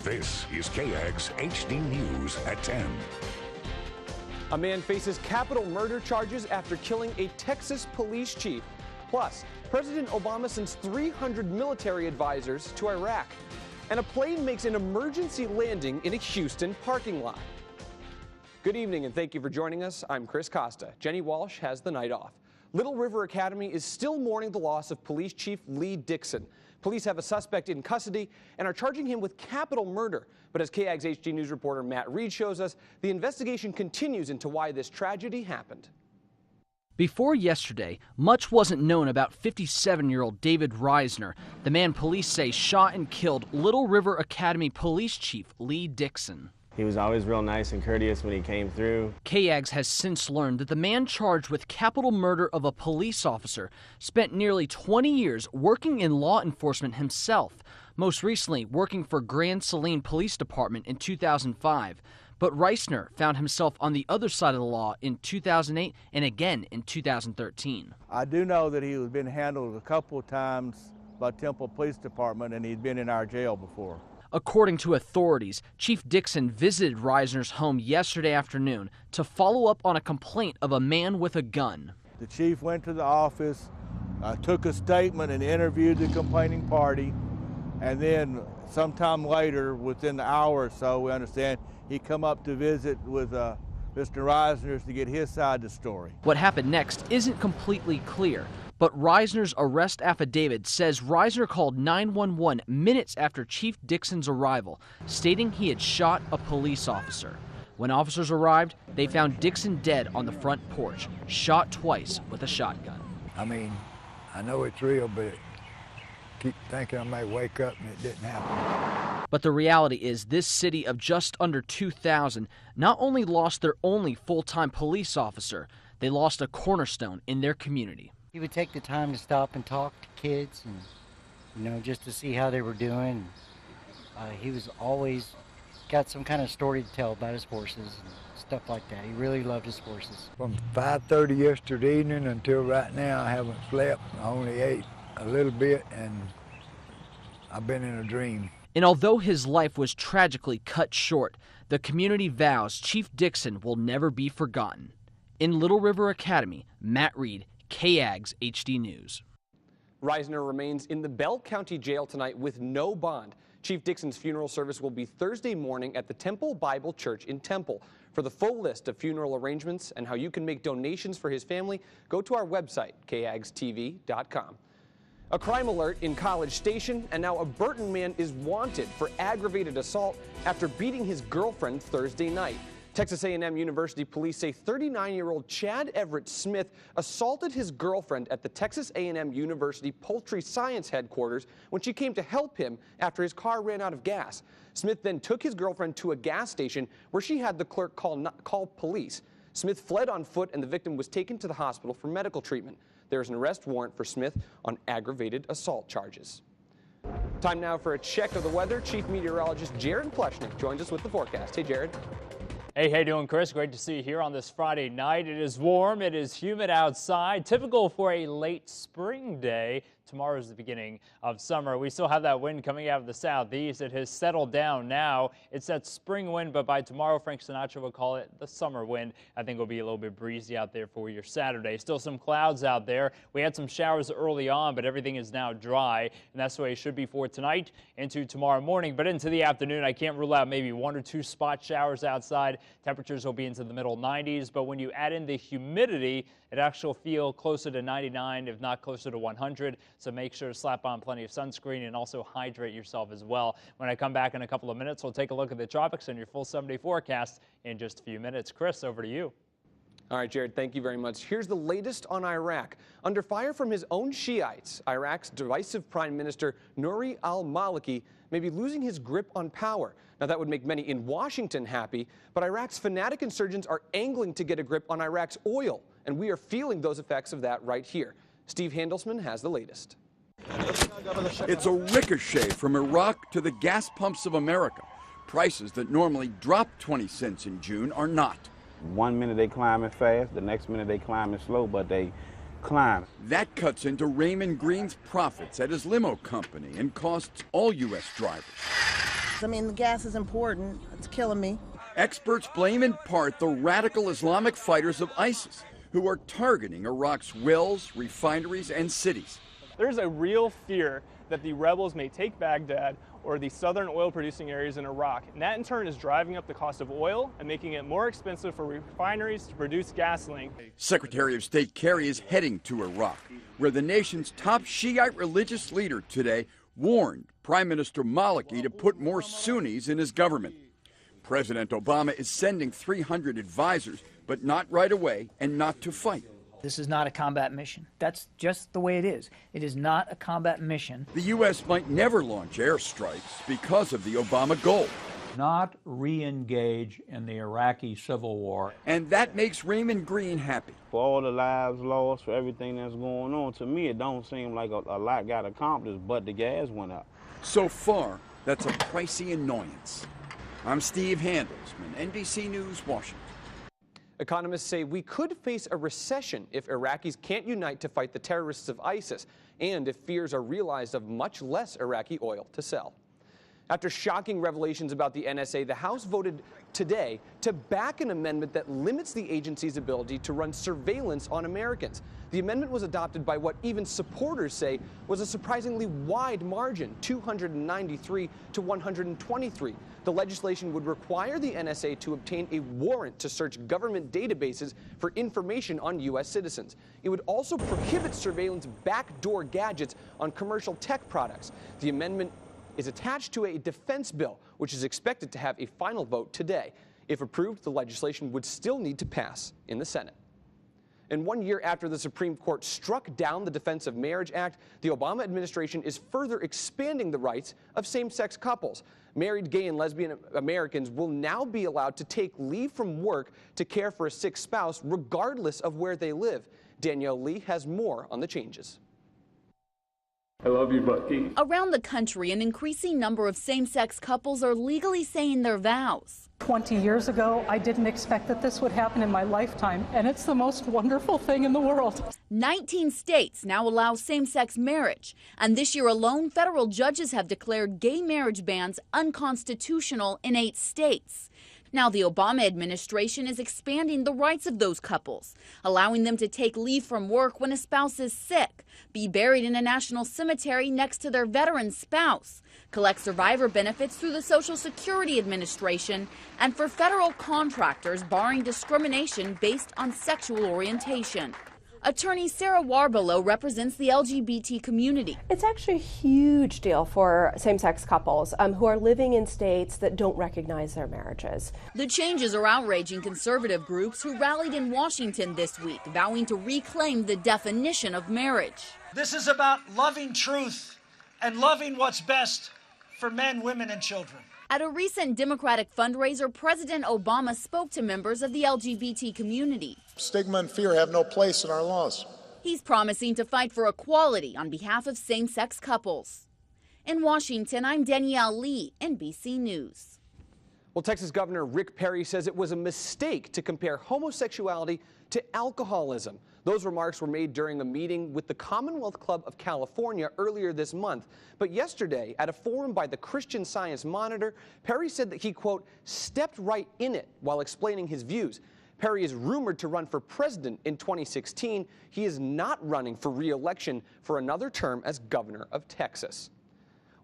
This is KAGS HD News at 10. A man faces capital murder charges after killing a Texas police chief. Plus, President Obama sends 300 military advisors to Iraq. And a plane makes an emergency landing in a Houston parking lot. Good evening and thank you for joining us. I'm Chris Costa. Jenny Walsh has the night off. Little River Academy is still mourning the loss of Police Chief Lee Dixon. Police have a suspect in custody and are charging him with capital murder. But as KAGS HD News reporter Matt Reed shows us, the investigation continues into why this tragedy happened. Before yesterday, much wasn't known about 57-year-old David Reisner, the man police say shot and killed Little River Academy Police Chief Lee Dixon. He was always real nice and courteous when he came through. KAGS has since learned that the man charged with capital murder of a police officer spent nearly 20 years working in law enforcement himself, most recently working for Grand Saline Police Department in 2005. But Reisner found himself on the other side of the law in 2008 and again in 2013. I do know that he had been handled a couple of times by Temple Police Department and he'd been in our jail before. According to authorities, Chief Dixon visited Reisner's home yesterday afternoon to follow up on a complaint of a man with a gun. The chief went to the office, took a statement and interviewed the complaining party, and then sometime later, within an hour or so, we understand, he come up to visit with Mr. Reisner to get his side of the story. What happened next isn't completely clear, but Reisner's arrest affidavit says Reisner called 911 minutes after Chief Dixon's arrival, stating he had shot a police officer. When officers arrived, they found Dixon dead on the front porch, shot twice with a shotgun. I mean, I know it's real, but keep thinking I may wake up and it didn't happen. But the reality is this city of just under 2,000 not only lost their only full-time police officer, they lost a cornerstone in their community. He would take the time to stop and talk to kids and, just to see how they were doing. He was always got some kind of story to tell about his horses and stuff like that. He really loved his horses. From 5:30 yesterday evening until right now, I haven't slept. I only ate a little bit and I've been in a dream. And although his life was tragically cut short, the community vows Chief Dixon will never be forgotten. In Little River Academy, Matt Reed, KAGS HD News. Reisner remains in the Bell County Jail tonight with no bond. Chief Dixon's funeral service will be Thursday morning at the Temple Bible Church in Temple. For the full list of funeral arrangements and how you can make donations for his family, go to our website, kagstv.com. A crime alert in College Station, and now a Burton man is wanted for aggravated assault after beating his girlfriend Thursday night. Texas A&M University police say 39-year-old Chad Everett Smith assaulted his girlfriend at the Texas A&M University Poultry Science headquarters when she came to help him after his car ran out of gas. Smith then took his girlfriend to a gas station where she had the clerk call police. Smith fled on foot and the victim was taken to the hospital for medical treatment. There is an arrest warrant for Smith on aggravated assault charges. Time now for a check of the weather. Chief Meteorologist Jared Pleshnick joins us with the forecast. Hey, Jared. Hey, how you doing, Chris? Great to see you here on this Friday night. It is warm, it is humid outside, typical for a late spring day. Tomorrow is the beginning of summer. We still have that wind coming out of the southeast. It has settled down now. It's that spring wind, but by tomorrow, Frank Sinatra will call it the summer wind. I think it'll be a little bit breezy out there for your Saturday. Still some clouds out there. We had some showers early on, but everything is now dry, and that's the way it should be for tonight into tomorrow morning. But into the afternoon, I can't rule out maybe 1 or 2 spot showers outside. Temperatures will be into the middle 90s, but when you add in the humidity, it actually will feel closer to 99, if not closer to 100. So make sure to slap on plenty of sunscreen and also hydrate yourself as well. When I come back in a couple of minutes, we'll take a look at the tropics and your full 7-day forecast in just a few minutes. Chris, over to you. All right, Jared, thank you very much. Here's the latest on Iraq. Under fire from his own Shiites, Iraq's divisive Prime Minister Nouri al-Maliki may be losing his grip on power. Now, that would make many in Washington happy, but Iraq's fanatic insurgents are angling to get a grip on Iraq's oil, and we are feeling those effects of that right here. Steve Handelsman has the latest. It's a ricochet from Iraq to the gas pumps of America. Prices that normally drop 20 cents in June are not. 1 minute they climbing fast, the next minute they climbing slow, but they climb. That cuts into Raymond Green's profits at his limo company and costs all U.S. drivers. I mean, the gas is important. It's killing me. Experts blame in part the radical Islamic fighters of ISIS, who are targeting Iraq's wells, refineries, and cities. There's a real fear that the rebels may take Baghdad or the southern oil-producing areas in Iraq, and that in turn is driving up the cost of oil and making it more expensive for refineries to produce gasoline. Secretary of State Kerry is heading to Iraq, where the nation's top Shiite religious leader today warned Prime Minister Maliki to put more Sunnis in his government. President Obama is sending 300 advisors, but not right away and not to fight. This is not a combat mission. That's just the way it is. It is not a combat mission. The U.S. might never launch airstrikes because of the Obama goal. Not re-engage in the Iraqi civil war. And that makes Raymond Green happy. For all the lives lost, for everything that's going on, to me it don't seem like a lot got accomplished, but the gas went up. So far, that's a pricey annoyance. I'm Steve Handelsman, NBC News, Washington. Economists say we could face a recession if Iraqis can't unite to fight the terrorists of ISIS, and if fears are realized of much less Iraqi oil to sell. After shocking revelations about the NSA, the House voted today to back an amendment that limits the agency's ability to run surveillance on Americans. The amendment was adopted by what even supporters say was a surprisingly wide margin, 293 to 123. The legislation would require the NSA to obtain a warrant to search government databases for information on U.S. citizens. It would also prohibit surveillance backdoor gadgets on commercial tech products. The amendment is attached to a defense bill, which is expected to have a final vote today. If approved, the legislation would still need to pass in the Senate. And 1 year after the Supreme Court struck down the Defense of Marriage Act, the Obama administration is further expanding the rights of same-sex couples. Married gay and lesbian Americans will now be allowed to take leave from work to care for a sick spouse, regardless of where they live. Danielle Lee has more on the changes. I love you, Bucky. Around the country, an increasing number of same-sex couples are legally saying their vows. 20 years ago, I didn't expect that this would happen in my lifetime, and it's the most wonderful thing in the world. 19 states now allow same-sex marriage, and this year alone, federal judges have declared gay marriage bans unconstitutional in 8 states. Now, the Obama administration is expanding the rights of those couples, allowing them to take leave from work when a spouse is sick, be buried in a national cemetery next to their veteran spouse, collect survivor benefits through the Social Security Administration, and for federal contractors barring discrimination based on sexual orientation. Attorney Sarah Warbelow represents the LGBT community. It's actually a huge deal for same-sex couples who are living in states that don't recognize their marriages. The changes are outraging conservative groups who rallied in Washington this week, vowing to reclaim the definition of marriage. This is about loving truth and loving what's best for men, women, and children. At a recent Democratic fundraiser, President Obama spoke to members of the LGBT community. Stigma and fear have no place in our laws. He's promising to fight for equality on behalf of same-sex couples. In Washington, I'm Danielle Lee, NBC News. Well, Texas Governor Rick Perry says it was a mistake to compare homosexuality to alcoholism. Those remarks were made during a meeting with the Commonwealth Club of California earlier this month. But yesterday, at a forum by the Christian Science Monitor, Perry said that he, quote, stepped right in it while explaining his views. Perry is rumored to run for president in 2016. He is not running for re-election for another term as governor of Texas.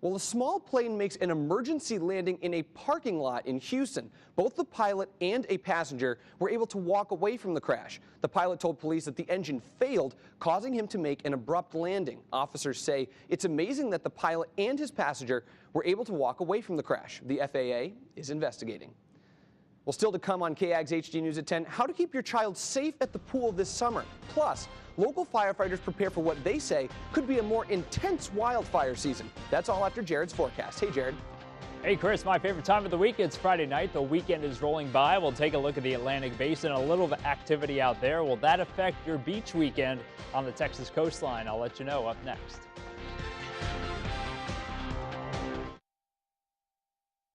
Well, a small plane makes an emergency landing in a parking lot in Houston. Both the pilot and a passenger were able to walk away from the crash. The pilot told police that the engine failed, causing him to make an abrupt landing. Officers say it's amazing that the pilot and his passenger were able to walk away from the crash. The FAA is investigating. Well, still to come on KAGS HD News at 10, how to keep your child safe at the pool this summer. Plus, local firefighters prepare for what they say could be a more intense wildfire season. That's all after Jared's forecast. Hey, Jared. Hey, Chris, my favorite time of the week. It's Friday night. The weekend is rolling by. We'll take a look at the Atlantic Basin. A little activity out there. Will that affect your beach weekend on the Texas coastline? I'll let you know up next.